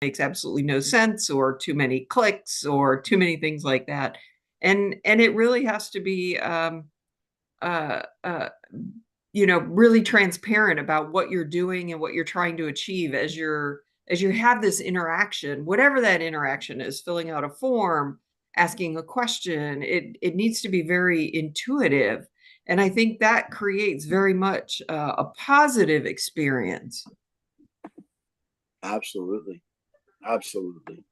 makes absolutely no sense, or too many clicks, or too many things like that. And it really has to be uh, uh, really transparent about what you're doing and what you're trying to achieve as you have this interaction, whatever that interaction is, filling out a form, asking a question. It needs to be very intuitive, and I think that creates very much a positive experience. Absolutely. Absolutely.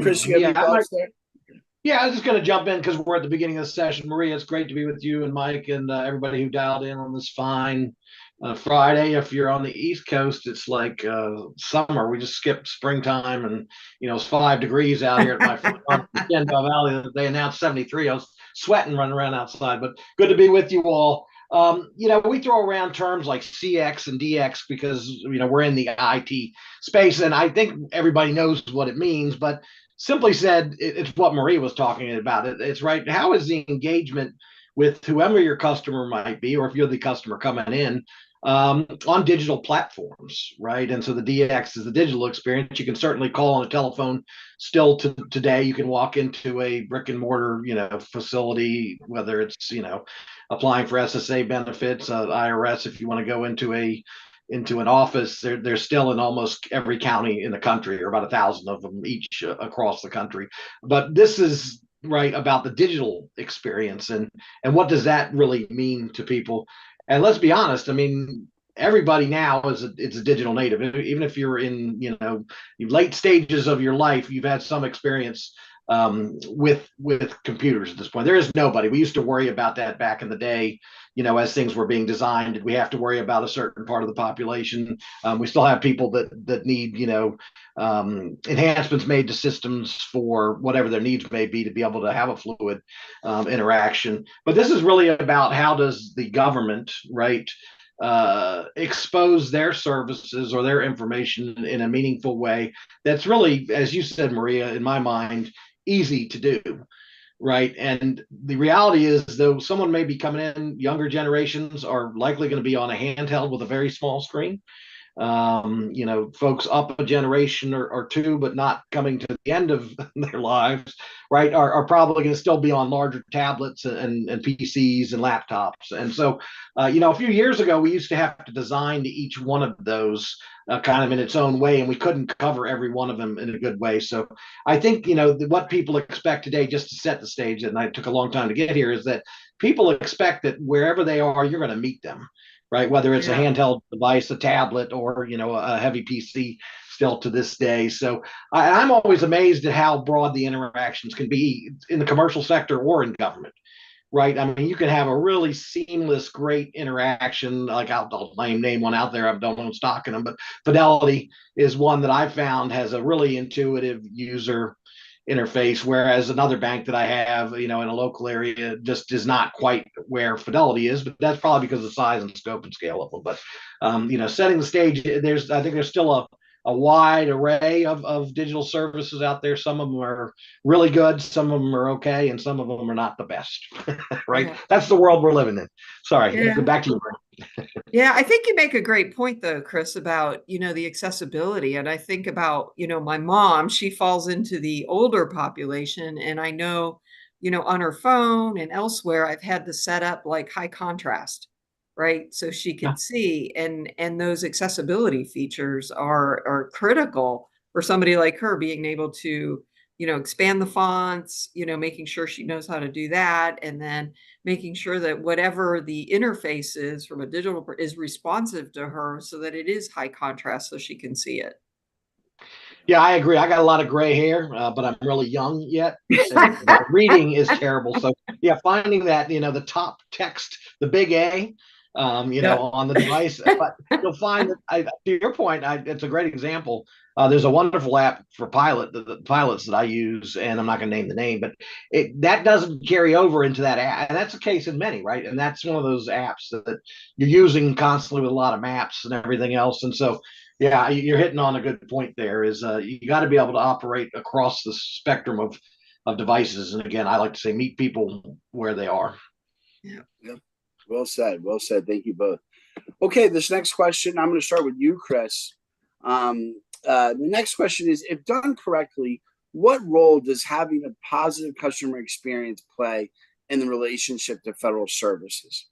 Chris, you have Yeah, any thoughts there? I was just going to jump in because we're at the beginning of the session. Maria, it's great to be with you and Mike and everybody who dialed in on this fine Friday. If you're on the East Coast, it's like summer. We just skipped springtime, and it's 5 degrees out here at my farm in Shenandoah Valley. They announced 73. I was sweating running around outside, but good to be with you all. We throw around terms like CX and DX because we're in the IT space, and I think everybody knows what it means. But simply said, it's what Maria was talking about. It's right. How is the engagement with whoever your customer might be, or if you're the customer coming in, on digital platforms, right? And so the DX is the digital experience. You can certainly call on a telephone still today. You can walk into a brick and mortar, facility, whether it's, applying for SSA benefits, IRS, if you want to go into an office, they're still in almost every county in the country, or about 1,000 of them each across the country. But this is right about the digital experience, and what does that really mean to people? And let's be honest, I mean, everybody now it's a digital native. Even if you're in late stages of your life, you've had some experience with computers at this point. There is nobody. We used to worry about that back in the day, as things were being designed. Did we have to worry about a certain part of the population? We still have people that need, enhancements made to systems for whatever their needs may be to be able to have a fluid interaction. But this is really about how does the government, right, expose their services or their information in a meaningful way that's really, as you said, Maria, in my mind, easy to do, right? And the reality is, though, someone may be coming in, younger generations are likely going to be on a handheld with a very small screen. Folks up a generation or two, but not coming to the end of their lives, right, are probably going to still be on larger tablets and PCs and laptops. And so, a few years ago, we used to have to design to each one of those kind of in its own way, and we couldn't cover every one of them in a good way. So I think, what people expect today, just to set the stage, and I took a long time to get here, is that people expect that wherever they are, you're going to meet them, right? Whether it's a Yeah. handheld device, a tablet, or a heavy PC, still to this day. So I'm always amazed at how broad the interactions can be in the commercial sector or in government, right? I mean, you can have a really seamless, great interaction. Like I'll name one out there. I don't own stock in them, but Fidelity is one that I found has a really intuitive user interface, whereas another bank that I have, in a local area, just is not quite where Fidelity is. But that's probably because of the size and scope and scale of them. But setting the stage, I think there's still a wide array of digital services out there. Some of them are really good, some of them are okay, and some of them are not the best. Right? Yeah. That's the world we're living in. Sorry, Yeah. back to you. Yeah, I think you make a great point though, Chris, about, the accessibility. And I think about, my mom, she falls into the older population, and I know, on her phone and elsewhere, I've had to set up like high contrast, right? So she Yeah. can see, and those accessibility features are critical for somebody like her, being able to, expand the fonts, making sure she knows how to do that, and then making sure that whatever the interface is from a digital is responsive to her, so that it is high contrast so she can see it. Yeah, I agree. I got a lot of gray hair, but I'm really young yet. And reading is terrible. So yeah, finding that, the top text, the big A, Yeah. on the device. But you'll find that, to your point, it's a great example. There's a wonderful app for the pilots that I use, and I'm not going to name the name, but that doesn't carry over into that app, and that's the case in many, right? And that's one of those apps that you're using constantly with a lot of maps and everything else. And so yeah, you're hitting on a good point there. Is you got to be able to operate across the spectrum of devices, and again, I like to say meet people where they are. Yeah. Yep. Well said. Well said. Thank you both. Okay, this next question, I'm going to start with you, Chris. The next question is, if done correctly, what role does having a positive customer experience play in the relationship to federal services?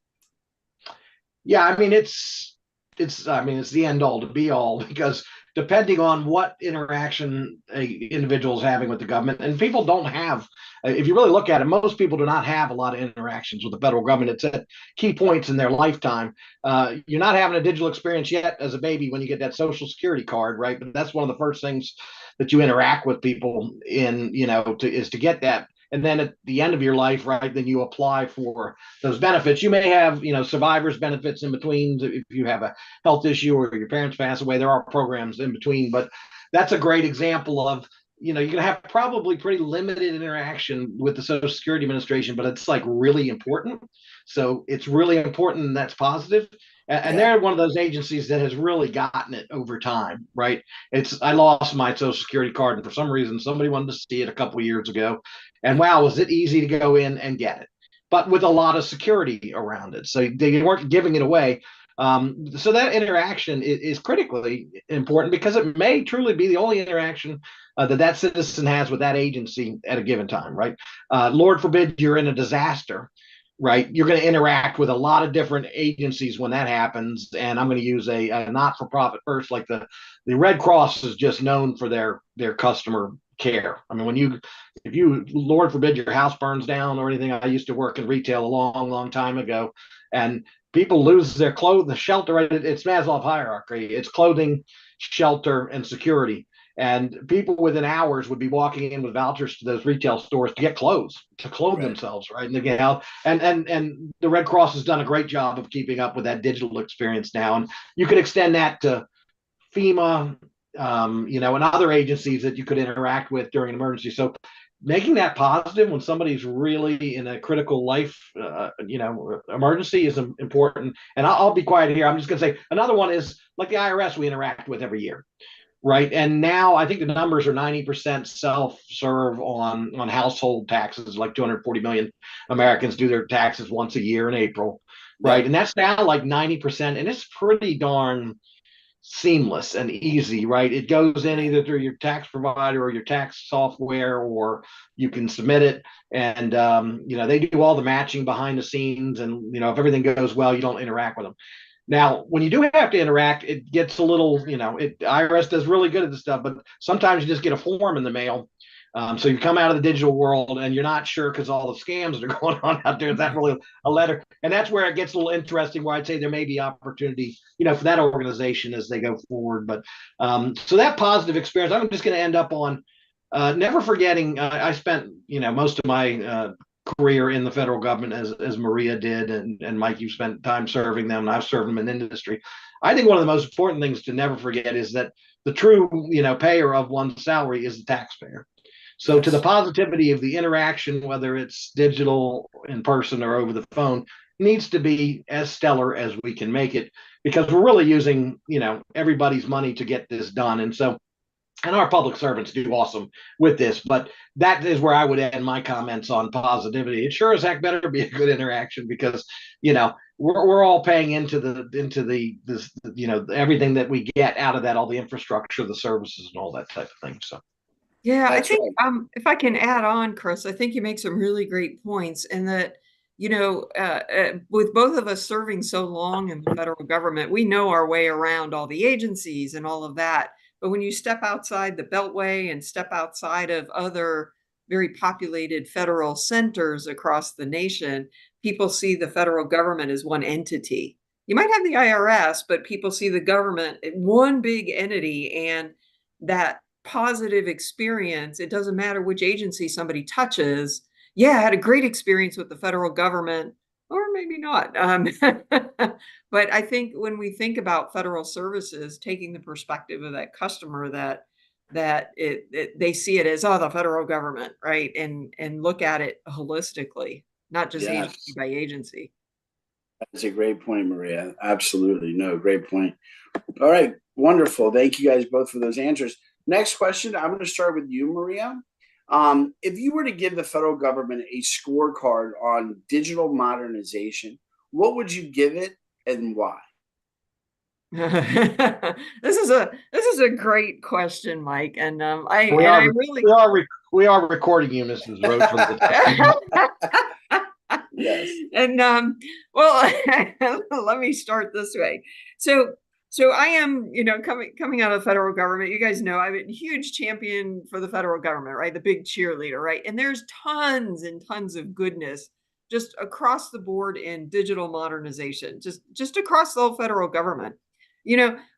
Yeah, I mean it's the end all to be all because depending on what interaction a individual is having with the government, and people don't have, if you really look at it, most people do not have a lot of interactions with the federal government. It's at key points in their lifetime. You're not having a digital experience yet as a baby when you get that Social Security card, right? But that's one of the first things that you interact with people in, is to get that. And then at the end of your life, right, then you apply for those benefits. You may have, survivors benefits in between if you have a health issue or your parents pass away. There are programs in between, but that's a great example of, you're going to have probably pretty limited interaction with the Social Security Administration, but it's like really important. So it's really important, and that's positive. And Yeah. they're one of those agencies that has really gotten it over time, right? I lost my Social Security card, and for some reason, somebody wanted to see it a couple of years ago. And wow, was it easy to go in and get it? But with a lot of security around it. So they weren't giving it away. So that interaction is critically important because it may truly be the only interaction that citizen has with that agency at a given time, right? Lord forbid you're in a disaster, right? You're going to interact with a lot of different agencies when that happens. And I'm going to use a not-for-profit first, like the Red Cross is just known for their customer care. I mean, if you, Lord forbid, your house burns down or anything. I used to work in retail a long, long time ago, and people lose their clothes, the shelter, right? It's Maslow's hierarchy. It's clothing, shelter, and security. And people within hours would be walking in with vouchers to those retail stores to get clothes, to clothe themselves, right? And they get out. And the Red Cross has done a great job of keeping up with that digital experience now. And you could extend that to FEMA, and other agencies that you could interact with during an emergency. So making that positive when somebody's really in a critical life, emergency is important. And I'll be quiet here. I'm just going to say another one is like the IRS we interact with every year. Right. And now I think the numbers are 90% self-serve on household taxes, like 240 million Americans do their taxes once a year in April. Right. And that's now like 90%. And it's pretty darn seamless and easy, right? It goes in either through your tax provider or your tax software, or you can submit it. And, they do all the matching behind the scenes. And, if everything goes well, you don't interact with them. Now, when you do have to interact, it gets a little, IRS does really good at this stuff, but sometimes you just get a form in the mail. So you come out of the digital world and you're not sure because all the scams that are going on out there. Is that really a letter? And that's where it gets a little interesting, where I'd say there may be opportunity, for that organization as they go forward. But so that positive experience, I'm just going to end up on never forgetting. I spent, most of my career in the federal government as Maria did, and Mike, you spent time serving them, and I've served them in industry. I think one of the most important things to never forget is that the true, payer of one's salary is the taxpayer. So to the positivity of the interaction, whether it's digital, in person, or over the phone, needs to be as stellar as we can make it, because we're really using, everybody's money to get this done. And so, and our public servants do awesome with this, but that is where I would end my comments on positivity. It sure as heck better be a good interaction, because, we're all paying into this, everything that we get out of that, all the infrastructure, the services, and all that type of thing. So. Yeah, I That's think right. if I can add on, Chris, I think you make some really great points, and that, with both of us serving so long in the federal government, we know our way around all the agencies and all of that. But when you step outside the Beltway and step outside of other very populated federal centers across the nation, people see the federal government as one entity. You might have the IRS, but people see the government one big entity, and that positive experience, it doesn't matter which agency somebody touches. Yeah, I had a great experience with the federal government, or maybe not. But I think when we think about federal services, taking the perspective of that customer, that they see it as, oh, the federal government, right? And look at it holistically, not just agency Yes. by agency. That's a great point, Maria. Absolutely. No, great point. All right. Wonderful. Thank you guys both for those answers. Next question. I'm going to start with you, Maria. If you were to give the federal government a scorecard on digital modernization, what would you give it and why? This is a great question, Mike, and We I are really we are recording you, Mrs. Roach, from the Yes. And well, let me start this way. So so I am, coming out of the federal government. You guys know I'm a huge champion for the federal government, right? The big cheerleader, right? And there's tons and tons of goodness just across the board in digital modernization, just across the whole federal government.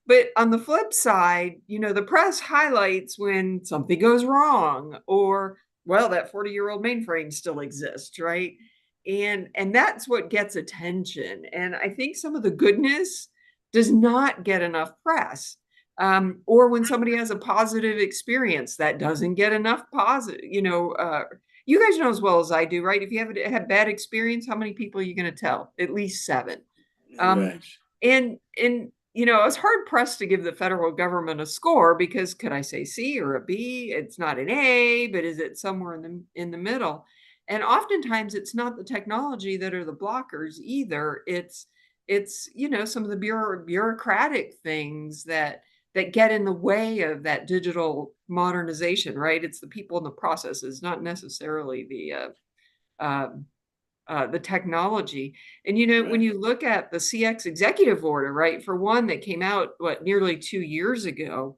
But on the flip side, the press highlights when something goes wrong, or well, that 40-year-old mainframe still exists, right? And that's what gets attention. And I think some of the goodness does not get enough press. Or when somebody has a positive experience, that doesn't get enough positive. You guys know as well as I do, right? If you have had bad experience, how many people are you going to tell? At least 7. Um, Right. and I was hard pressed to give the federal government a score, because could I say C or a B? It's not an A, but is it somewhere in the middle? And oftentimes it's not the technology that are the blockers either. It's some of the bureaucratic things that get in the way of that digital modernization, right? It's the people and the processes, not necessarily the technology. And when Right. you look at the CX executive order, right, for one, that came out nearly 2 years ago,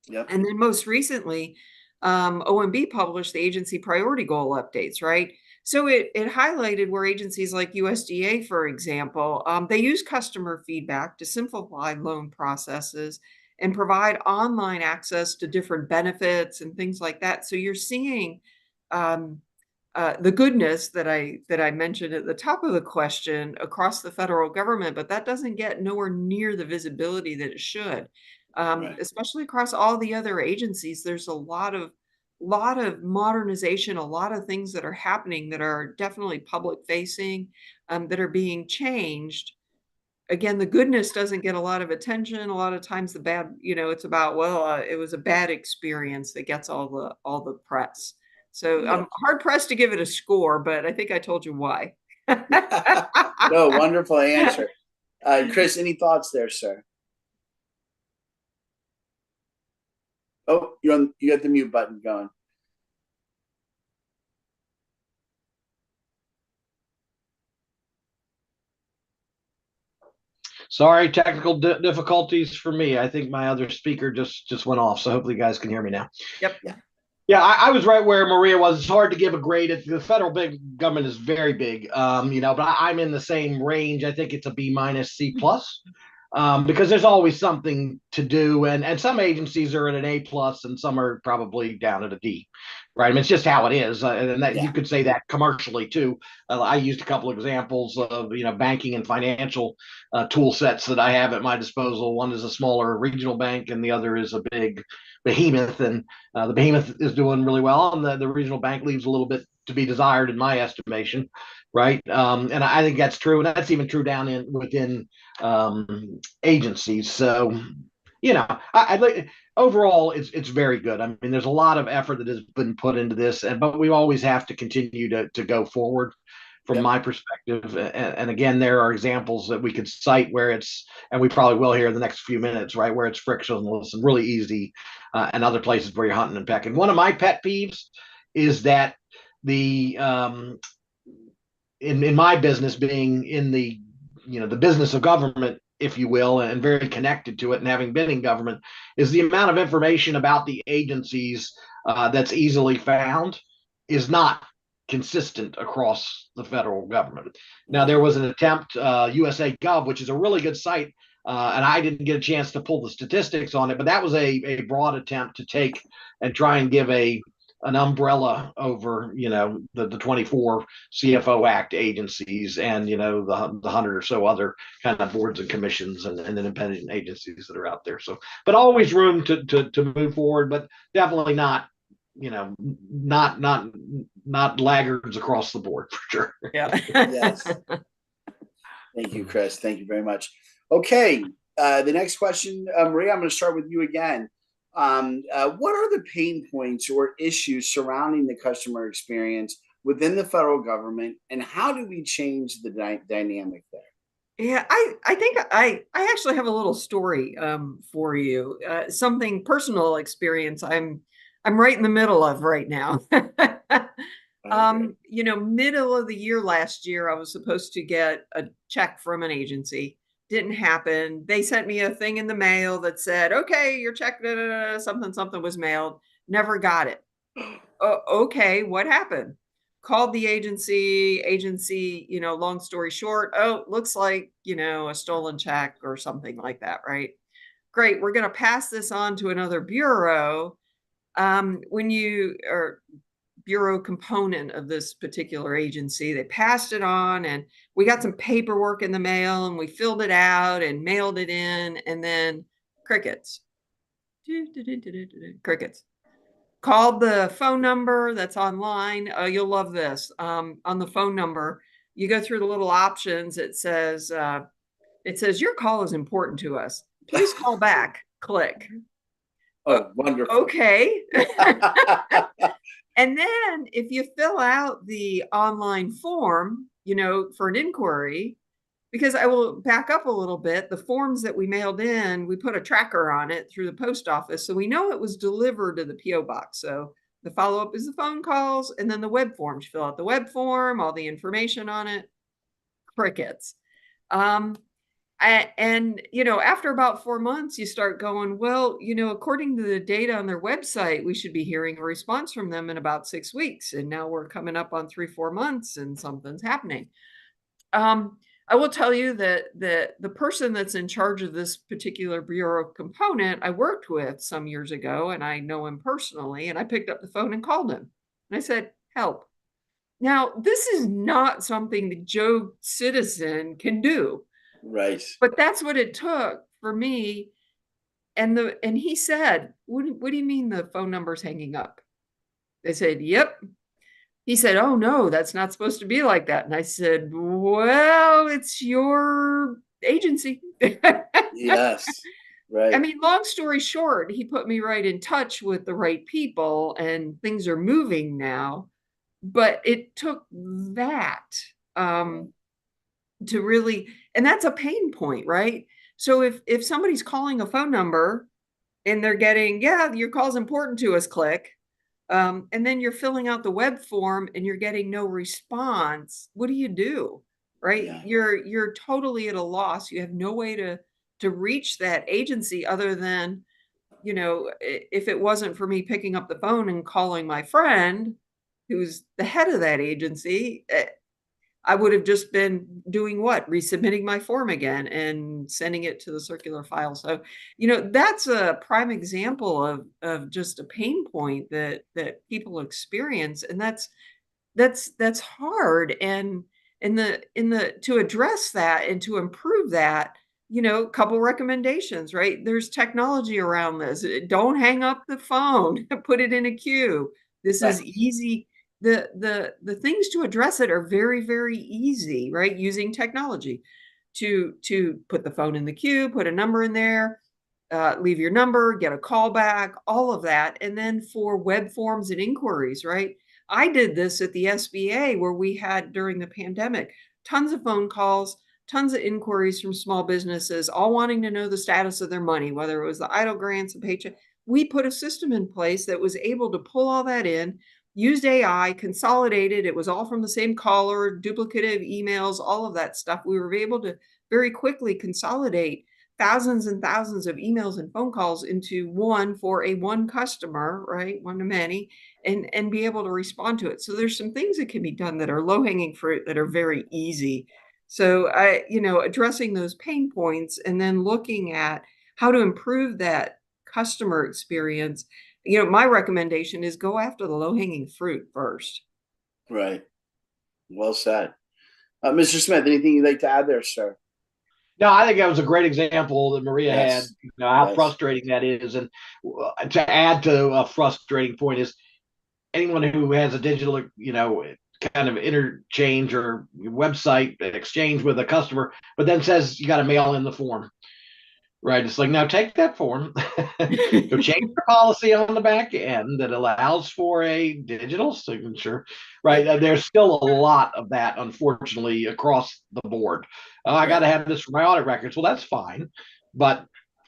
Yep. and then most recently, OMB published the agency priority goal updates, right? So it highlighted where agencies like USDA, for example, they use customer feedback to simplify loan processes and provide online access to different benefits and things like that. So you're seeing um, the goodness that I mentioned at the top of the question across the federal government, but that doesn't get nowhere near the visibility that it should. Right. Especially across all the other agencies, there's a lot of modernization, a lot of things that are happening that are definitely public facing, that are being changed. Again, the goodness doesn't get a lot of attention. A lot of times the bad, it's about, well, it was a bad experience that gets all the press. So I'm Yep. hard pressed to give it a score, but I think I told you why. No, wonderful answer. Chris, any thoughts there, sir? Oh, you got the mute button going. Sorry, technical difficulties for me. I think my other speaker just went off, so hopefully you guys can hear me now. Yep. Yeah, I was right where Maria was. It's hard to give a grade. The federal big government is very big, but I'm in the same range. I think it's a B minus C plus, because there's always something to do, and some agencies are at an A plus, and some are probably down at a D, right? I mean, it's just how it is, and that Yeah. you could say that commercially too. I used a couple of examples of banking and financial tool sets that I have at my disposal. One is a smaller regional bank, and the other is a big behemoth, and the behemoth is doing really well, and the regional bank leaves a little bit to be desired in my estimation, right? And I think that's true, and that's even true down within agencies. So, I'd like overall, it's very good. I mean, there's a lot of effort that has been put into this, but we always have to continue to go forward from Yep. my perspective. And again, there are examples that we could cite where and we probably will here in the next few minutes, right, where it's frictionless and really easy, and other places where you're hunting and pecking. One of my pet peeves is that the in my business, being in the business of government, if you will, and very connected to it, and having been in government, is the amount of information about the agencies that's easily found is not consistent across the federal government. Now, there was an attempt, USA Gov, which is a really good site, and I didn't get a chance to pull the statistics on it, but that was a broad attempt to take and try and give an umbrella over the 24 CFO Act agencies, and the 100 or so other kind of boards and commissions and independent agencies that are out there. So, but always room to move forward, but definitely not not laggards across the board for sure. Yeah. Yes. Thank you, Chris. Thank you very much. Okay. The next question, Maria, I'm going to start with you again. What are the pain points or issues surrounding the customer experience within the federal government, and how do we change the dynamic there? Yeah, I think I actually have a little story for you. Something personal experience I'm right in the middle of right now. All right, great. Middle of the year last year, I was supposed to get a check from an agency. Didn't happen. They sent me a thing in the mail that said, "Okay, your check, da, da, da, something something was mailed." Never got it. Okay, what happened? Called the agency, long story short, oh, looks like, a stolen check or something like that, right? Great, we're going to pass this on to another bureau. When you are bureau component of this particular agency, they passed it on, and we got some paperwork in the mail, and we filled it out and mailed it in, and then crickets. Crickets. Called the phone number that's online. You'll love this. On the phone number, you go through the little options. It says your call is important to us. Please call back. Click. Oh, wonderful. Okay. And then if you fill out the online form, for an inquiry, because I will back up a little bit, the forms that we mailed in, we put a tracker on it through the post office. So we know it was delivered to the P.O. box. So the follow up is the phone calls and then the web forms. You fill out the web form, all the information on it, crickets. After about 4 months, you start going, well, according to the data on their website, we should be hearing a response from them in about 6 weeks. And now we're coming up on 3-4 months and something's happening. I will tell you that the person that's in charge of this particular bureau component I worked with some years ago, and I know him personally, and I picked up the phone and called him. And I said, help. Now, this is not something that Joe Citizen can do, Right. but that's what it took for me. And he said, what do you mean the phone number's hanging up? They said, yep. He said, oh, no, that's not supposed to be like that. And I said, well, it's your agency. Yes. I Right. mean, long story short, he put me right in touch with the right people, and things are moving now. But it took that to really, and that's a pain point, right? So if somebody's calling a phone number and they're getting, yeah, your call's important to us, click. And then you're filling out the web form and you're getting no response. What do? Right? Yeah. You're totally at a loss. You have no way to reach that agency other than, if it wasn't for me picking up the phone and calling my friend who's the head of that agency, I would have just been doing what? Resubmitting my form again and sending it to the circular file. So, that's a prime example of just a pain point that people experience. And that's hard. And to address that and to improve that, a couple recommendations, right? There's technology around this. Don't hang up the phone, put it in a queue. This is easy. The things to address it are very, very easy, right? Using technology to put the phone in the queue, put a number in there, leave your number, get a call back, all of that. And then for web forms and inquiries, right? I did this at the SBA where we had during the pandemic, tons of phone calls, tons of inquiries from small businesses, all wanting to know the status of their money, whether it was the EIDL grants, a paycheck. We put a system in place that was able to pull all that in, used AI, consolidated. It was all from the same caller, duplicative emails, all of that stuff. We were able to very quickly consolidate thousands and thousands of emails and phone calls into one for a one customer, right? One to many, and be able to respond to it. So there's some things that can be done that are low hanging fruit that are very easy. So addressing those pain points and then looking at how to improve that customer experience. My recommendation is go after the low hanging fruit first. Right. Well said. Mr. Smith, anything you'd like to add there, sir? No, I think that was a great example that Maria had, Yes. how Yes. frustrating that is. And to add to a frustrating point is anyone who has a digital, kind of interchange or website exchange with a customer, but then says you got to mail in the form. right? It's like, now take that form, go change your policy on the back end that allows for a digital signature, right? There's still a lot of that, unfortunately, across the board. I got to have this for my audit records. Well, that's fine, but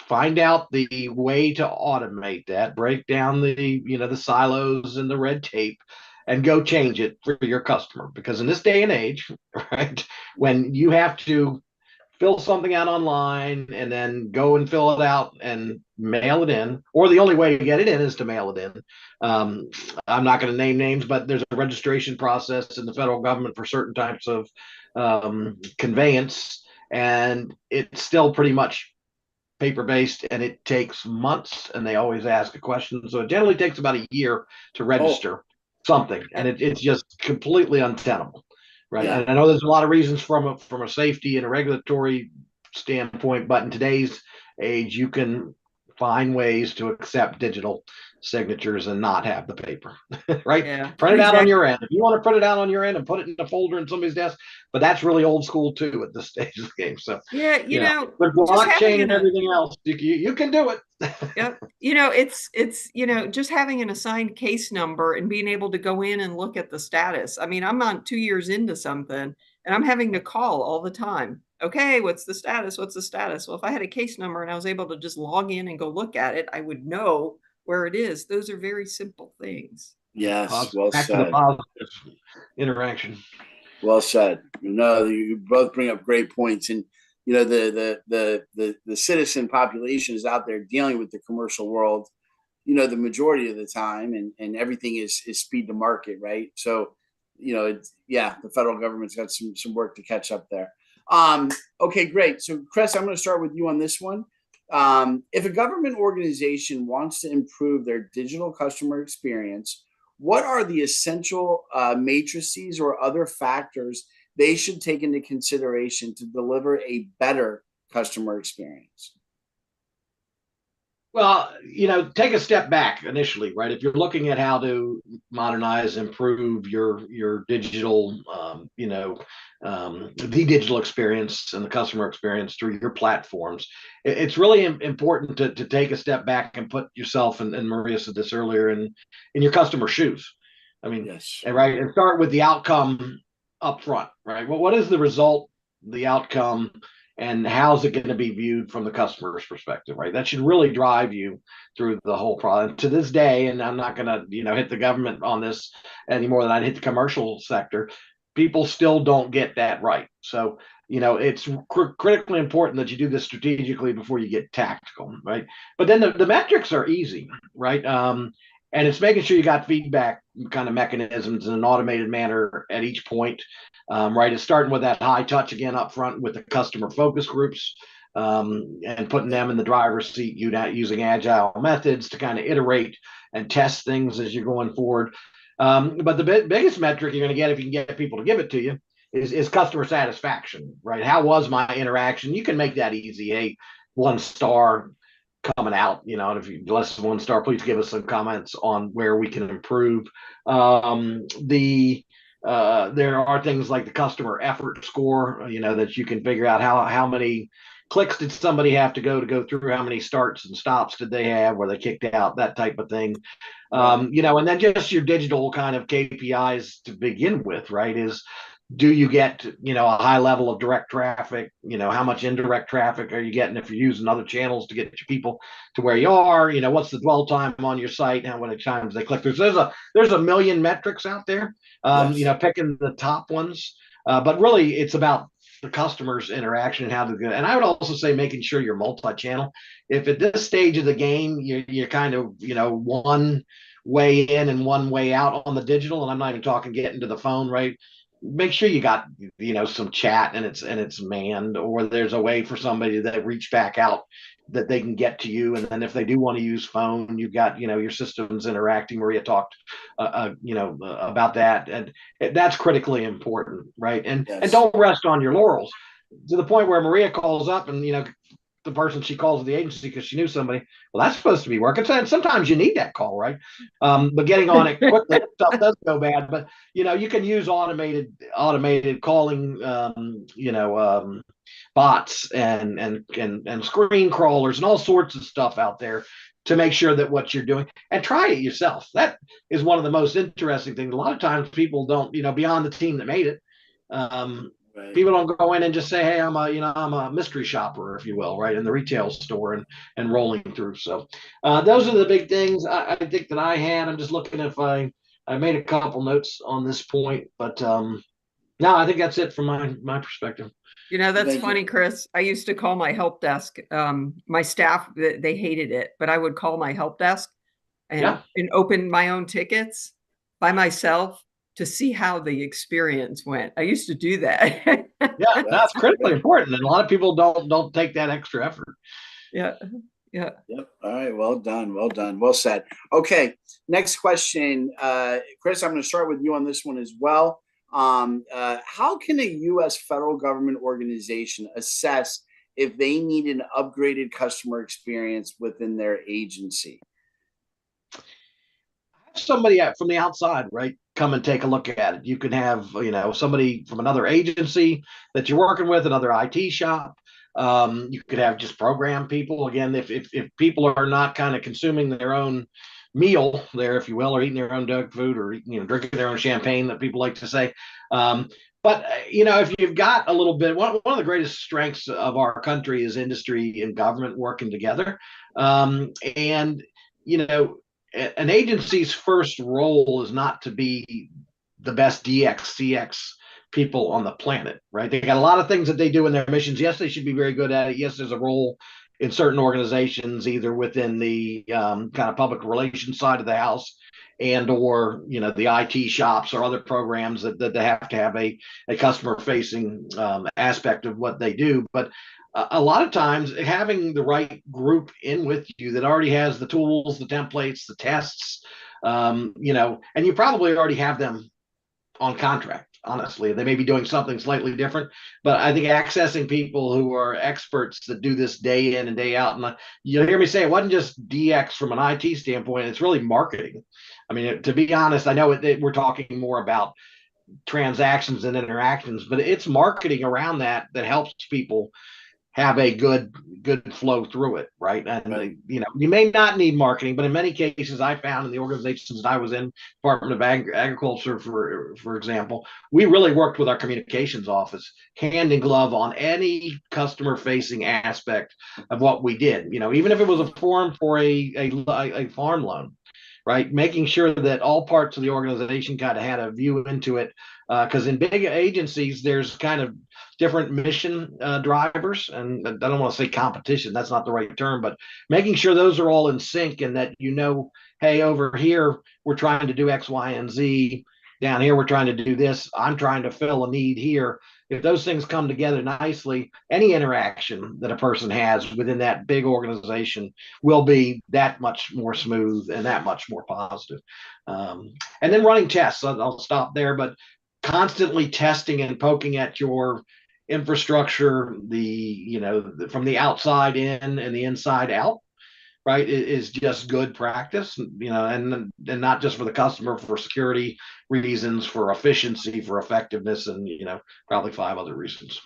find out the way to automate that, break down the silos and the red tape, and go change it for your customer. Because in this day and age, right, when you have to fill something out online and then go and fill it out and mail it in, or the only way to get it in is to mail it in. I'm not going to name names, but there's a registration process in the federal government for certain types of conveyance, and it's still pretty much paper based, and it takes months, and they always ask a question. So it generally takes about a year to register something, and it's just completely untenable. Right. Yeah. And I know there's a lot of reasons from a safety and a regulatory standpoint, but in today's age, you can find ways to accept digital signatures and not have the paper, right? Yeah, Print it out on exactly. your end. If you want to print it out on your end and put it in a folder in somebody's desk, but that's really old school too at this stage of the game. So, Yeah, with just having blockchain and everything else, you can do it. yep. It's just having an assigned case number and being able to go in and look at the status. I mean, I'm on 2 years into something and I'm having to call all the time. Okay, what's the status? What's the status? Well, if I had a case number and I was able to just log in and go look at it, I would know where it is. Those are very simple things. Yes, well Back to the said. positive interaction. Well said. No, you both bring up great points, and the citizen population is out there dealing with the commercial world, the majority of the time, and everything is speed to market, right? So, the federal government's got some work to catch up there. Okay, great. So, Chris, I'm going to start with you on this one. If a government organization wants to improve their digital customer experience, what are the essential matrices or other factors they should take into consideration to deliver a better customer experience? Well, take a step back initially, right? If you're looking at how to modernize, improve your digital, the digital experience and the customer experience through your platforms, it's really important to take a step back and put yourself, and Maria said this earlier, in your customer shoes. I mean, yes. Right, and start with the outcome up front, right? Well, what is the result, the outcome, and how's it going to be viewed from the customer's perspective, right? That should really drive you through the whole process. To this day, and I'm not going to hit the government on this any more than I'd hit the commercial sector, people still don't get that right. So it's critically important that you do this strategically before you get tactical, right? But then the metrics are easy, right? And it's making sure you got feedback kind of mechanisms in an automated manner at each point, right? It's starting with that high touch again up front with the customer focus groups, and putting them in the driver's seat, using agile methods to kind of iterate and test things as you're going forward. But the biggest metric you're going to get, if you can get people to give it to you, is customer satisfaction, right? How was my interaction? You can make that easy. Hey, 1 star coming out, and if you less than 1 star, please give us some comments on where we can improve. There are things like the customer effort score, that you can figure out how many clicks did somebody have to go through, how many starts and stops did they have, were they kicked out, that type of thing. And then just your digital kind of KPIs to begin with, right? Do you get a high level of direct traffic? How much indirect traffic are you getting if you're using other channels to get your people to where you are? What's the dwell time on your site, how many times they click through? So there's a million metrics out there. Yes. Picking the top ones, but really it's about the customer's interaction and how to go. And I would also say making sure you're multi-channel. If at this stage of the game you're kind of one way in and one way out on the digital, and I'm not even talking getting to the phone, right? Make sure you got some chat and it's manned, or there's a way for somebody to reach back out that they can get to you. And then if they do want to use phone, you've got your systems interacting. Maria talked about that, and that's critically important, right? And Yes. And don't rest on your laurels to the point where Maria calls up and the person she calls the agency because she knew somebody. Well, that's supposed to be working. So sometimes you need that call, right? But getting on it quickly, stuff does go bad. But you can use automated calling, bots and screen crawlers and all sorts of stuff out there to make sure that what you're doing, and try it yourself. That is one of the most interesting things. A lot of times people don't, beyond the team that made it, Right. people don't go in and just say, hey, I'm a mystery shopper, if you will, right, in the retail store and rolling through. So those are the big things I think that I had. I'm just looking if I made a couple notes on this point, but no, I think that's it from my perspective. That's Thank you. funny, Chris. I used to call my help desk. My staff, they hated it, but I would call my help desk Yeah. and open my own tickets by myself to see how the experience went. I used to do that. Yeah, that's critically important, and a lot of people don't take that extra effort. Yeah. Yeah. Yep. All right. Well done. Well done. Well said. Okay. Next question. Chris, I'm going to start with you on this one as well. How can a U.S. federal government organization assess if they need an upgraded customer experience within their agency? Somebody from the outside, right, come and take a look at it. You can have, somebody from another agency that you're working with, another IT shop. You could have just program people. Again, if people are not kind of consuming their own meal there, if you will, or eating their own dog food, or drinking their own champagne, that people like to say. But if you've got a little bit, one of the greatest strengths of our country is industry and government working together, and an agency's first role is not to be the best DX, CX people on the planet, right? They got a lot of things that they do in their missions. Yes, they should be very good at it. Yes, there's a role in certain organizations, either within the kind of public relations side of the house or the IT shops or other programs that they have to have a customer facing aspect of what they do. But a lot of times having the right group in with you that already has the tools, the templates, the tests, and you probably already have them on contract. Honestly, they may be doing something slightly different, but I think accessing people who are experts that do this day in and day out, and you'll hear me say it wasn't just DX from an IT standpoint, it's really marketing. I mean, to be honest, I know we're talking more about transactions and interactions, but it's marketing around that helps people have a good flow through it, right? And Right. You may not need marketing, but in many cases, I found in the organizations that I was in, Department of Agriculture, for example, we really worked with our communications office hand in glove on any customer facing aspect of what we did. Even if it was a form for a farm loan, right? Making sure that all parts of the organization kind of had a view into it, because in big agencies, there's kind of different mission drivers, and I don't want to say competition, that's not the right term, but making sure those are all in sync, and that hey, over here we're trying to do X, Y, and Z, down here we're trying to do this, I'm trying to fill a need here. If those things come together nicely, any interaction that a person has within that big organization will be that much more smooth and that much more positive. And then running tests, I'll stop there, but constantly testing and poking at your infrastructure, from the outside in and the inside out, right, is just good practice, and not just for the customer, for security reasons, for efficiency, for effectiveness, and probably 5 other reasons.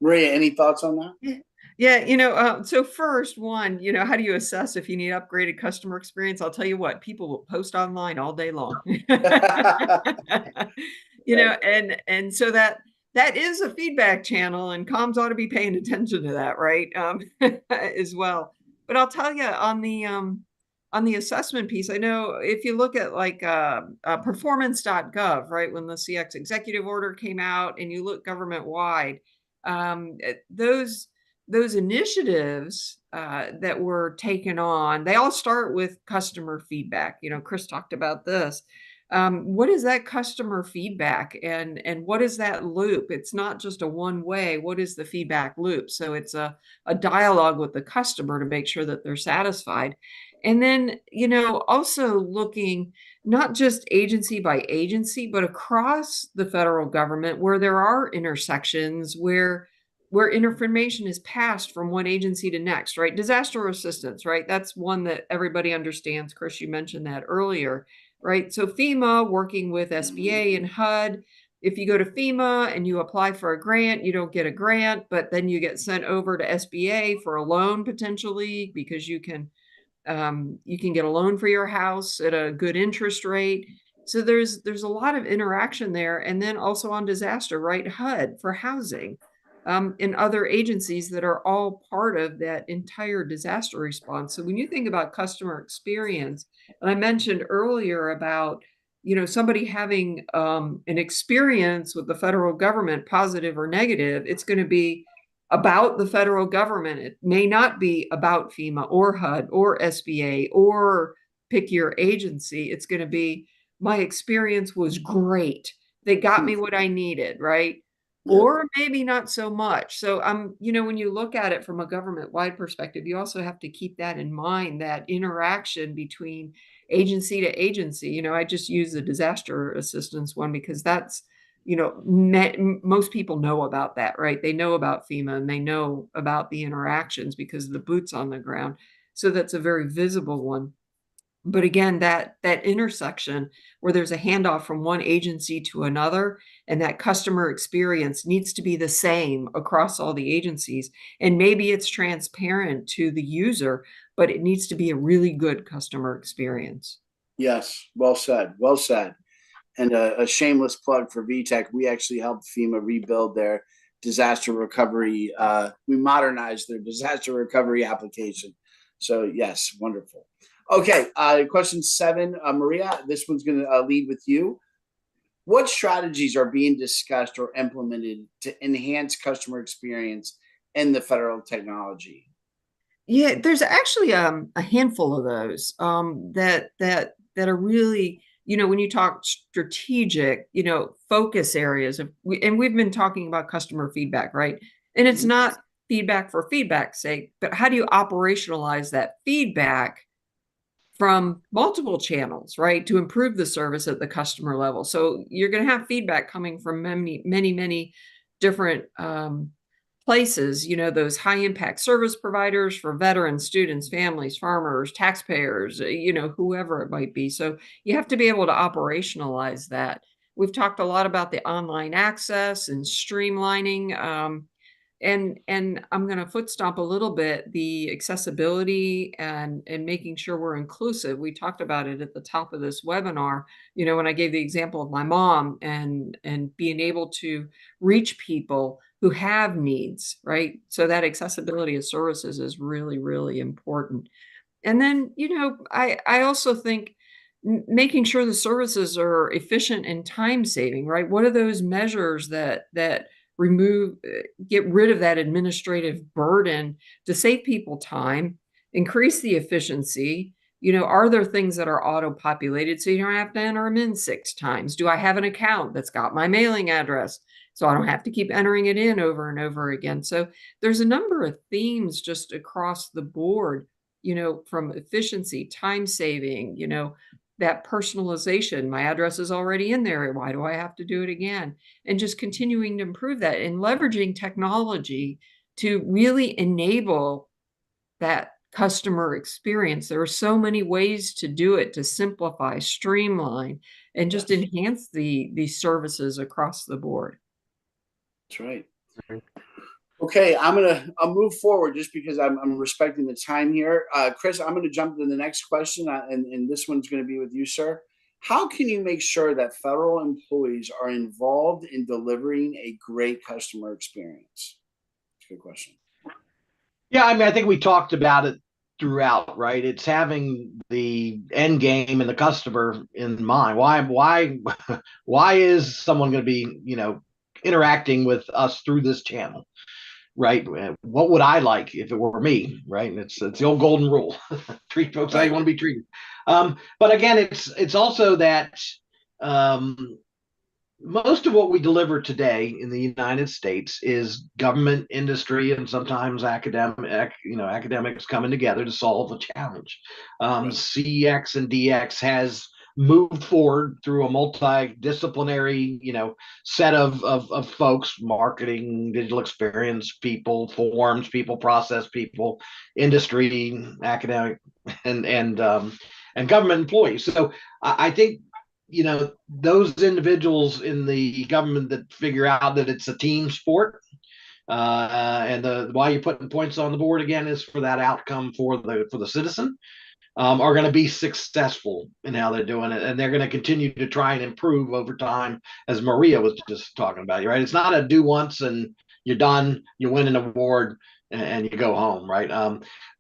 Maria, any thoughts on that? Yeah, so first one, how do you assess if you need upgraded customer experience? I'll tell you what, people will post online all day long. And so that is a feedback channel, and comms ought to be paying attention to that, right? As well. But I'll tell you on the assessment piece, I know if you look at like performance.gov, right, when the CX executive order came out, and you look government wide, those initiatives that were taken on, they all start with customer feedback. Chris talked about this. What is that customer feedback, and what is that loop? It's not just a one way. What is the feedback loop? So it's a dialogue with the customer to make sure that they're satisfied. And then, also looking not just agency by agency, but across the federal government, where there are intersections where information is passed from one agency to next, right? Disaster assistance, right? That's one that everybody understands. Chris, you mentioned that earlier, right? So FEMA working with SBA and HUD if you go to FEMA and you apply for a grant, you don't get a grant, but then you get sent over to SBA for a loan potentially because you can get a loan for your house at a good interest rate. So there's a lot of interaction there. And then also on disaster, right? HUD for housing, and other agencies that are all part of that entire disaster response. So when you think about customer experience, and I mentioned earlier about, somebody having an experience with the federal government, positive or negative, it's going to be about the federal government. It may not be about FEMA or HUD or SBA or pick your agency. It's going to be, my experience was great. They got me what I needed, right? Yeah. Or maybe not so much. So when you look at it from a government-wide perspective, you also have to keep that in mind, that interaction between agency to agency. I just use the disaster assistance one because that's, most people know about that, right? They know about FEMA and they know about the interactions because of the boots on the ground. So that's a very visible one. But again, that intersection where there's a handoff from one agency to another, and that customer experience needs to be the same across all the agencies. And maybe it's transparent to the user, but it needs to be a really good customer experience. Yes, well said. Well said. And a shameless plug for VTech. We actually helped FEMA rebuild their disaster recovery. We modernized their disaster recovery application. So yes, wonderful. Okay, question 7, Maria. This one's going to lead with you. What strategies are being discussed or implemented to enhance customer experience in the federal technology? Yeah, there's actually a handful of those that are really, when you talk strategic, focus areas and we've been talking about customer feedback, right? And it's not feedback for feedback's sake, but how do you operationalize that feedback from multiple channels, right, to improve the service at the customer level? So you're going to have feedback coming from many, many, many different places, those high impact service providers for veterans, students, families, farmers, taxpayers, whoever it might be. So you have to be able to operationalize that. We've talked a lot about the online access and streamlining. And I'm going to foot stomp a little bit the accessibility and making sure we're inclusive. We talked about it at the top of this webinar, when I gave the example of my mom and being able to reach people who have needs, right? So that accessibility of services is really, really important. And then, I also think making sure the services are efficient and time saving, right? What are those measures that get rid of that administrative burden to save people time, increase the efficiency? Are there things that are auto-populated so you don't have to enter them in 6 times? Do I have an account that's got my mailing address so I don't have to keep entering it in over and over again? So there's a number of themes just across the board, from efficiency, time saving, that personalization. My address is already in there. Why do I have to do it again? And just continuing to improve that and leveraging technology to really enable that customer experience. There are so many ways to do it, to simplify, streamline, and just enhance the services across the board. That's right. Okay, I'll move forward just because I'm respecting the time here. Chris, I'm gonna jump to the next question, and this one's gonna be with you, sir. How can you make sure that federal employees are involved in delivering a great customer experience? That's a good question. Yeah, I mean, I think we talked about it throughout, right? It's having the end game and the customer in mind. Why is someone going to be, interacting with us through this channel? Right? What would I like if it were me? Right? And it's the old golden rule: treat folks how you want to be treated. But again, it's also that most of what we deliver today in the United States is government, industry, and sometimes academics coming together to solve a challenge. CX and DX has moved forward through a multidisciplinary, set of folks: marketing, digital experience people, forms people, process people, industry, academic, and government employees. So I think those individuals in the government that figure out that it's a team sport, and why you're putting points on the board again is for that outcome for the citizen, are going to be successful in how they're doing it, and they're going to continue to try and improve over time, as Maria was just talking about. Right? It's not a do once and you're done, you win an award, and you go home. Right?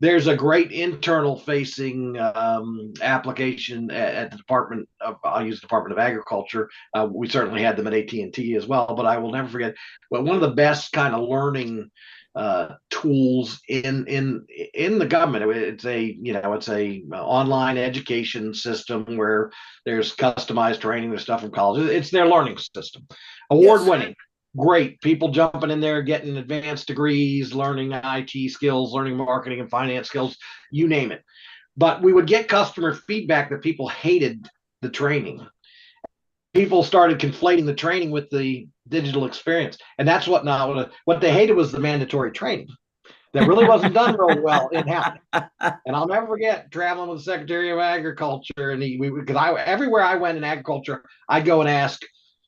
There's a great internal facing application at the Department of, I'll use the Department of Agriculture. We certainly had them at AT&T as well, but I will never forget. But one of the best kind of learning tools in the government. It's a online education system where there's customized training. There's stuff from college. It's their learning system, award winning. Yes. Great people jumping in there, getting advanced degrees, learning IT skills, learning marketing and finance skills, you name it. But we would get customer feedback that people hated the training. People started conflating the training with the digital experience, and that's what they hated was the mandatory training that really wasn't done real well in house. And I'll never forget traveling with the Secretary of Agriculture, and because everywhere I went in agriculture, I'd go and ask,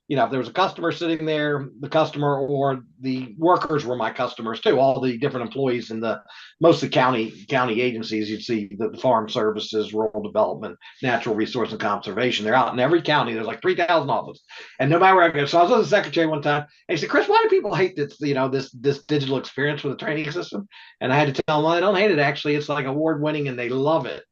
if there was a customer sitting there, the customer or the workers were my customers too. All the different employees in mostly county agencies, you'd see the farm services, rural development, natural resource and conservation. They're out in every county. There's like 3,000 offices, and no matter where I go. So I was with the secretary one time, and he said, "Chris, why do people hate this? This digital experience with the training system?" And I had to tell them, "Well, they don't hate it. Actually, it's like award winning, and they love it.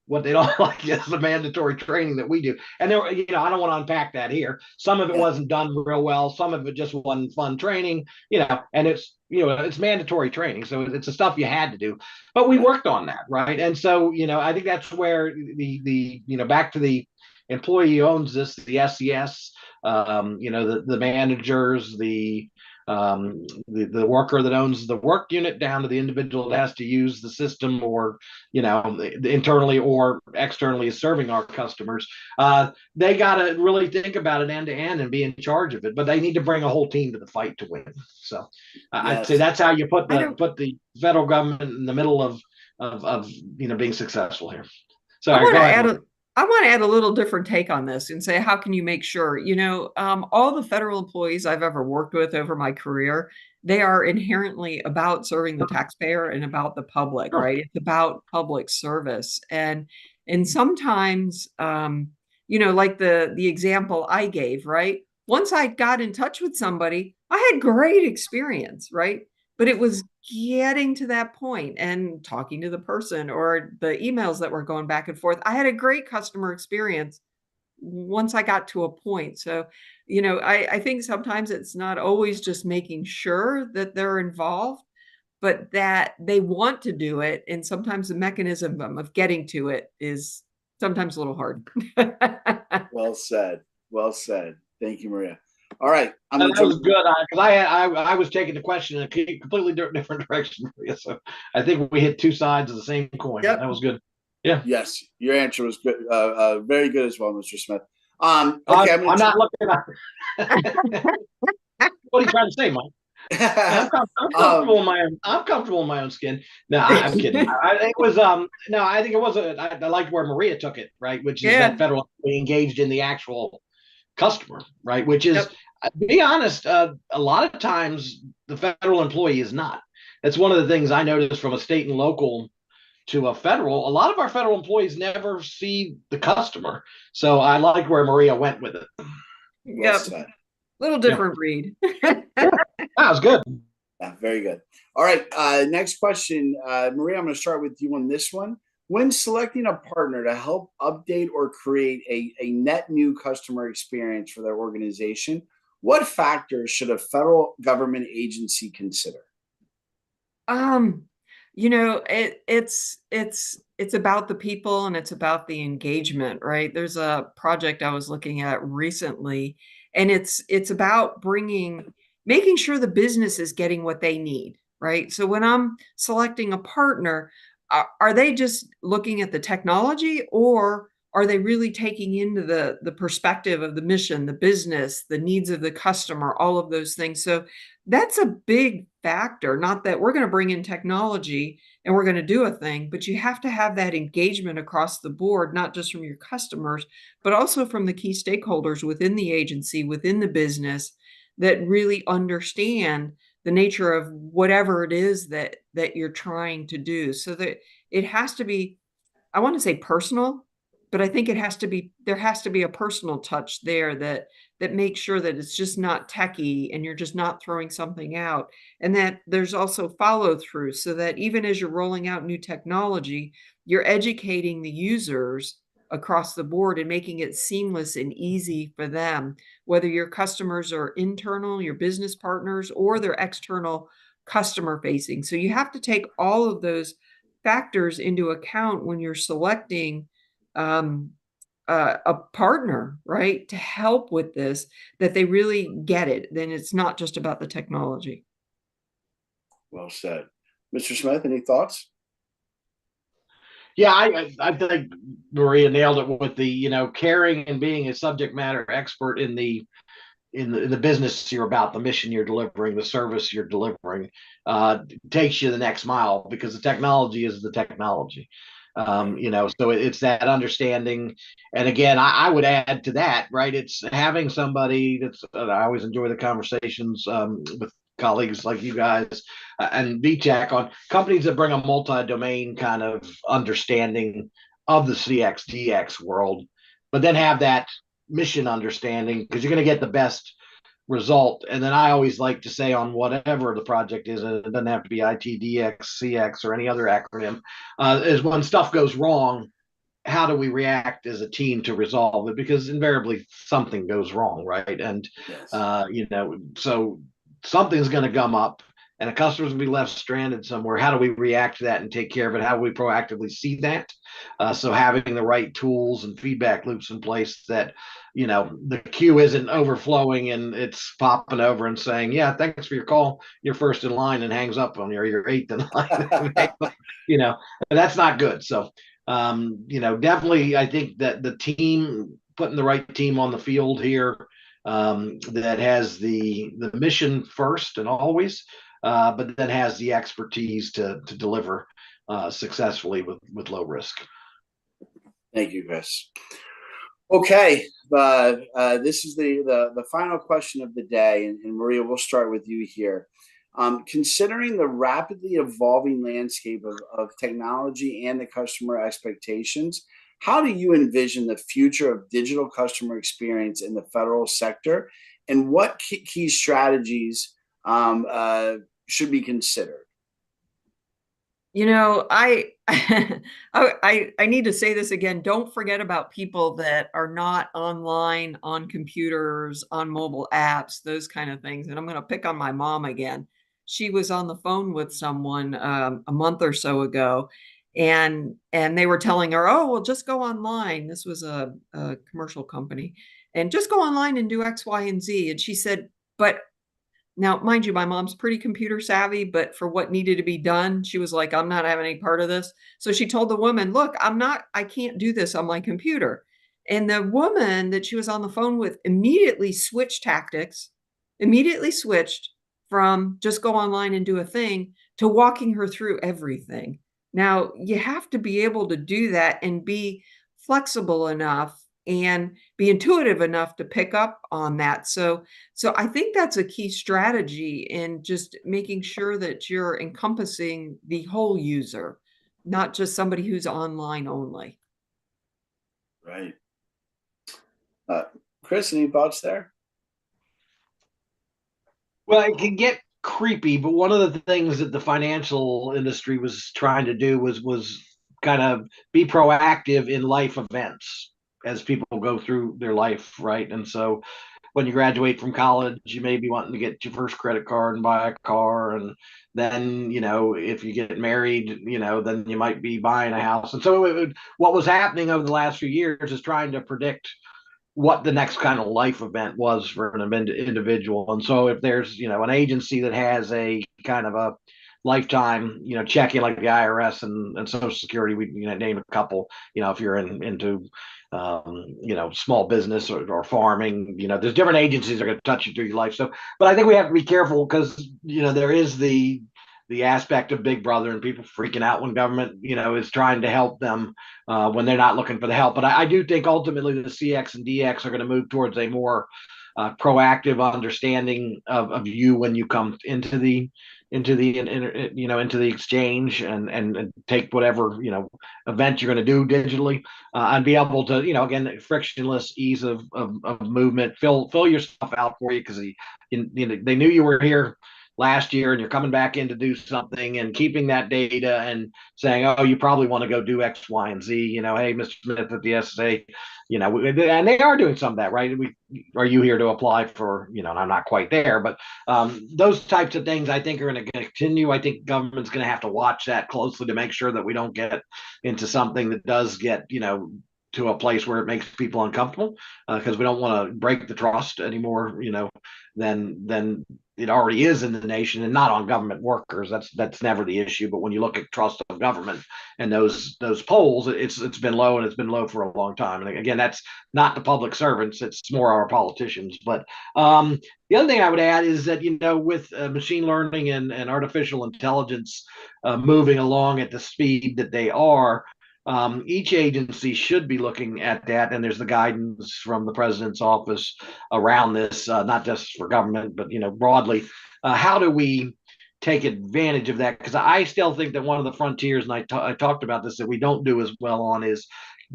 What they don't like is the mandatory training that we do." And there, I don't want to unpack that here. Some of it wasn't done real well. Some of it just wasn't fun training, and it's mandatory training. So it's the stuff you had to do, but we worked on that. Right. And so, I think that's where the back to the employee who owns this, the SES, the managers, the worker that owns the work unit down to the individual that has to use the system, or internally or externally is serving our customers. They got to really think about it end to end and be in charge of it, but they need to bring a whole team to the fight to win. So I'd say that's how you put the federal government in the middle of being successful here. So I want to add a little different take on this and say, how can you make sure, all the federal employees I've ever worked with over my career, they are inherently about serving the taxpayer and about the public, right? It's about public service. And sometimes, like the example I gave, right? Once I got in touch with somebody, I had great experience, right? But it was getting to that point and talking to the person or the emails that were going back and forth. I had a great customer experience once I got to a point. So, I think sometimes it's not always just making sure that they're involved, but that they want to do it. And sometimes the mechanism of getting to it is sometimes a little hard. Well said. Well said. Thank you, Maria. All right, that was good because I was taking the question in a completely different direction. So I think we hit two sides of the same coin. Yep. That was good. Yeah. Yes, your answer was good. Very good as well, Mr. Smith. Okay, I'm not looking at. What are you trying to say, Mike? I'm comfortable in my own. I'm comfortable in my own skin. No, I'm kidding. I think it was. No, I think it was. I liked where Maria took it, right? Which is that federal engaged in the actual customer, right? Which is, to be honest, a lot of times the federal employee is not. That's one of the things I noticed from a state and local to a federal. A lot of our federal employees never see the customer. So I like where Maria went with it. Yep. Little different breed. That was good. Yeah, very good. All right. Next question. Maria, I'm going to start with you on this one. When selecting a partner to help update or create a net new customer experience for their organization, what factors should a federal government agency consider? It's about the people and it's about the engagement, right? There's a project I was looking at recently, and it's about making sure the business is getting what they need, right? So when I'm selecting a partner, are they just looking at the technology, or are they really taking into the perspective of the mission, the business, the needs of the customer, all of those things? So that's a big factor. Not that we're going to bring in technology and we're going to do a thing, but you have to have that engagement across the board, not just from your customers, but also from the key stakeholders within the agency, within the business, that really understand the nature of whatever it is that you're trying to do. So that it has to be, I want to say personal, but I think there has to be a personal touch there that makes sure that it's just not techie and you're just not throwing something out, and that there's also follow through, so that even as you're rolling out new technology, you're educating the users across the board and making it seamless and easy for them, whether your customers are internal, your business partners, or they're external customer facing. So you have to take all of those factors into account when you're selecting um, a partner, right, to help with this, that they really get it. Then it's not just about the technology. Well said. Mr. Smith, any thoughts? Yeah, I think Maria nailed it with the caring and being a subject matter expert in the business you're about, the mission you're delivering, the service you're delivering, takes you the next mile, because the technology is the technology. So it's that understanding. And again, I would add to that, right? It's having somebody I always enjoy the conversations with colleagues like you guys and VTech on companies that bring a multi-domain kind of understanding of the CX DX world, but then have that mission understanding, because you're going to get the best result. And then I always like to say, on whatever the project is, and it doesn't have to be IT, DX, CX, or any other acronym, is when stuff goes wrong, how do we react as a team to resolve it? Because invariably something goes wrong, right? And Yes. So something's going to gum up, and a customer's going to be left stranded somewhere. How do we react to that and take care of it? How do we proactively see that? So having the right tools and feedback loops in place, that the queue isn't overflowing and it's popping over and saying, yeah, thanks for your call, you're first in line, and hangs up on you, or you're eighth in line. That's not good. So definitely, I think that the team, putting the right team on the field here, that has the mission first and always, but then has the expertise to deliver successfully with low risk. Thank you, Chris. Okay, this is the final question of the day, and Maria, we'll start with you here. Considering the rapidly evolving landscape of technology and the customer expectations, how do you envision the future of digital customer experience in the federal sector, and what key strategies should be considered? I I need to say this again. Don't forget about people that are not online, on computers, on mobile apps, those kind of things. And I'm going to pick on my mom again. She was on the phone with someone a month or so ago, and they were telling her, "Oh, well, just go online." This was a commercial company, and just go online and do X, Y, and Z. And she said, "But." Now, mind you, my mom's pretty computer savvy, but for what needed to be done, she was like, I'm not having any part of this. So she told the woman, look, I can't do this on my computer. And the woman that she was on the phone with immediately switched tactics, immediately switched from just go online and do a thing to walking her through everything. Now, you have to be able to do that and be flexible enough and be intuitive enough to pick up on that. So I think that's a key strategy in just making sure that you're encompassing the whole user, not just somebody who's online only. Right. Chris, any thoughts there? Well, it can get creepy, but one of the things that the financial industry was trying to do was kind of be proactive in life events as people go through their life, right? And so when you graduate from college, you may be wanting to get your first credit card and buy a car. And then, if you get married, then you might be buying a house. And so what was happening over the last few years is trying to predict what the next kind of life event was for an individual. And so if there's, an agency that has a kind of a lifetime, check-in like the IRS and Social Security, we name a couple, if you're into small business or farming. There's different agencies that are going to touch you through your life. So, but I think we have to be careful because there is the aspect of Big Brother and people freaking out when government is trying to help them when they're not looking for the help. But I do think ultimately the CX and DX are going to move towards a more proactive understanding of you when you come into the exchange and take whatever event you're going to do digitally and be able to again frictionless ease of movement, fill your stuff out for you because they knew you were here last year and you're coming back in to do something, and keeping that data and saying, oh, you probably want to go do X, Y, and Z. Hey, Mr. Smith at the SSA, and they are doing some of that, right? Are you here to apply for, and I'm not quite there, but those types of things I think are going to continue. I think government's going to have to watch that closely to make sure that we don't get into something that does get, to a place where it makes people uncomfortable because we don't want to break the trust anymore, than it already is in the nation, and not on government workers. That's never the issue. But when you look at trust of government and those polls, it's been low, and it's been low for a long time. And again, that's not the public servants; it's more our politicians. But the other thing I would add is that with machine learning and artificial intelligence moving along at the speed that they are, each agency should be looking at that, and there's the guidance from the president's office around this, not just for government, but broadly. How do we take advantage of that? Because I still think that one of the frontiers, and I talked about this, that we don't do as well on is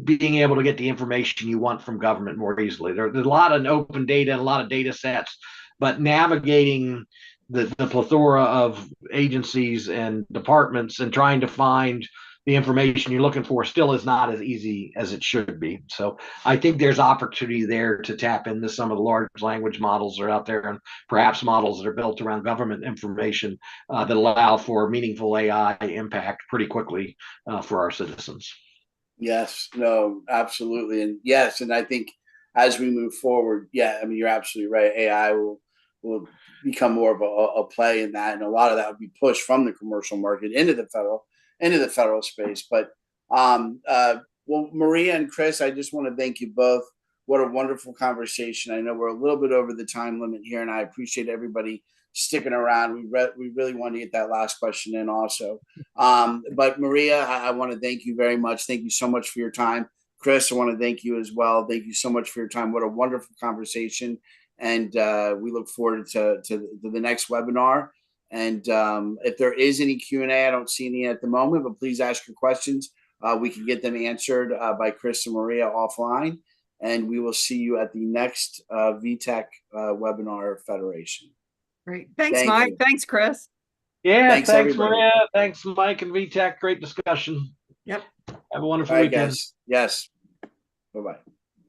being able to get the information you want from government more easily. There's a lot of open data and a lot of data sets, but navigating the plethora of agencies and departments and trying to find the information you're looking for still is not as easy as it should be. So I think there's opportunity there to tap into some of the large language models that are out there, and perhaps models that are built around government information that allow for meaningful AI impact pretty quickly for our citizens. Yes, no, absolutely. And yes, and I think as we move forward, yeah, I mean, you're absolutely right. AI will become more of a play in that. And a lot of that will be pushed from the commercial market into the federal space. But well, Maria and Chris, I just want to thank you both. What a wonderful conversation. I know we're a little bit over the time limit here, and I appreciate everybody sticking around. We really want to get that last question in also. But Maria, I want to thank you very much. Thank you so much for your time. Chris, I want to thank you as well. Thank you so much for your time. What a wonderful conversation. And we look forward to the next webinar. And if there is any Q&A, I don't see any at the moment, but please ask your questions. We can get them answered by Chris and Maria offline. And we will see you at the next VTech webinar Federation. Great. Thanks, Mike. You. Thanks, Chris. Yeah, thanks Maria. Thanks, Mike and VTech. Great discussion. Yep. Have a wonderful weekend. Guys. Yes. Bye-bye.